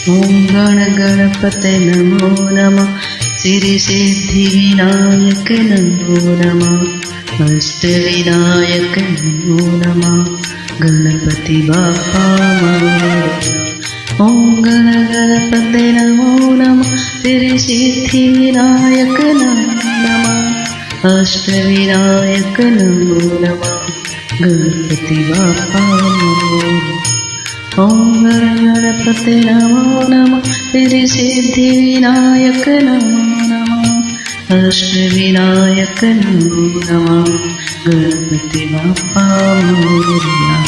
ओम गण गणपते नमो नमः। सिरि सिद्धि विनायक नमो नमः। अष्टविनायक नमो नमः। गणपति बाप्पा मोरया। ओम गण गणपते नमो नमः। सिरि सिद्धि विनायक नमो नमः। अष्टविनायक नमो नमः। गणपति बाप्पा मोरया। ओम गण गणपते नमो नमः। सिरि सिद्धि विनायक नमो नमः। अष्टविनायक नमो नमः। गणपति बाप्पा मोरया।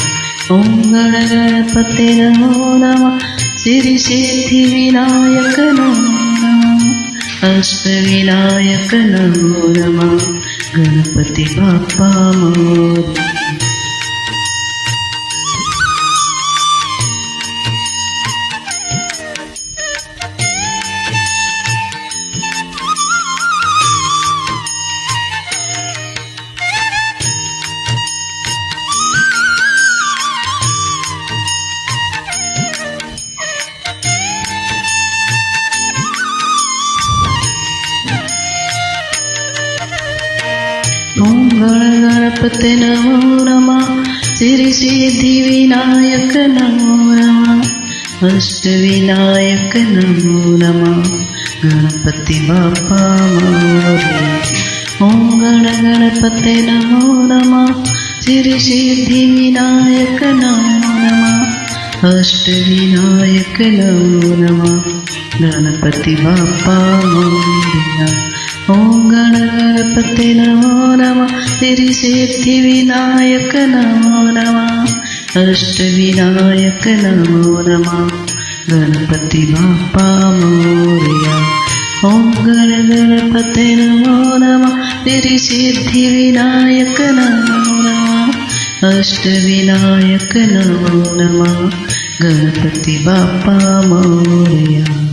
ओम गण गणपते नमो नमः। सिरि सिद्धि विनायक नमो नमः। अष्टविनायक नमो नमः। गणपति बाप्पा मोरया। ओम गण गणपते नमो नमः। सिरि सिद्धि विनायक नमो नमः। अष्टविनायक नमो नमः। गणपति बाप्पा मोरया। ओम गण गणपते नमो नमः। सिरि सिद्धि विनायक नमो नमः। अष्टविनायक नमो नमः। गणपति बाप्पा मोरया। ओम गण गणपते नमो नमः। सिरि सिद्धि विनायक नमो नमः। अष्टविनायक नमो नमः। गणपति बाप्पा मोरया। ओम गण गणपते नमो नमः। सिरि सिद्धि विनायक नमो नमः। अष्टविनायक नमो नमः। गणपति बाप्पा मोरया।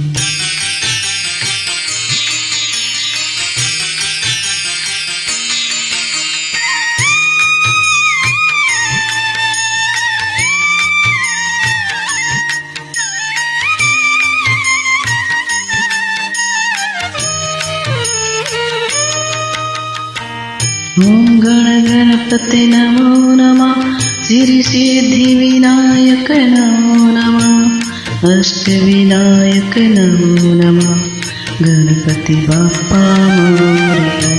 ओम गण गणपते नमो नमः। सिरि सिद्धि विनायक नमो नमः। अष्टविनायक नमो नमः। गणपति बाप्पा मोरया।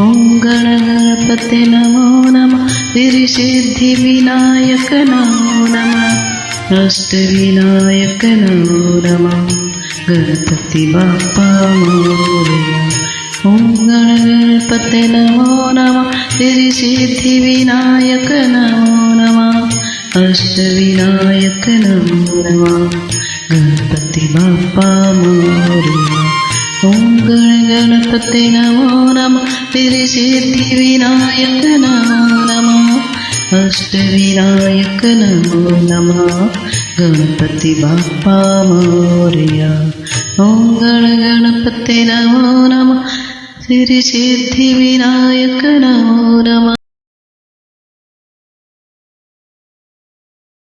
ओम गण गणपते नमो नमः। सिरि सिद्धि विनायक नमो नमः। अष्टविनायक नमो नमः। गणपति बाप्पा मोरया। ओम गण गणपते नमो नमः। सिरि सिद्धि विनायक नमो नमः। अष्टविनायक नमो नमः। गणपति बाप्पा मोरया। ओम गण गणपते नमो नमः। सिरि सिद्धि विनायक नमो नमः। अष्टविनायक नमो नमः। गणपति बाप्पा मोरया। ओम गण गणपते नमो नमः। सिरि सिद्धि विनायक नमो नमः।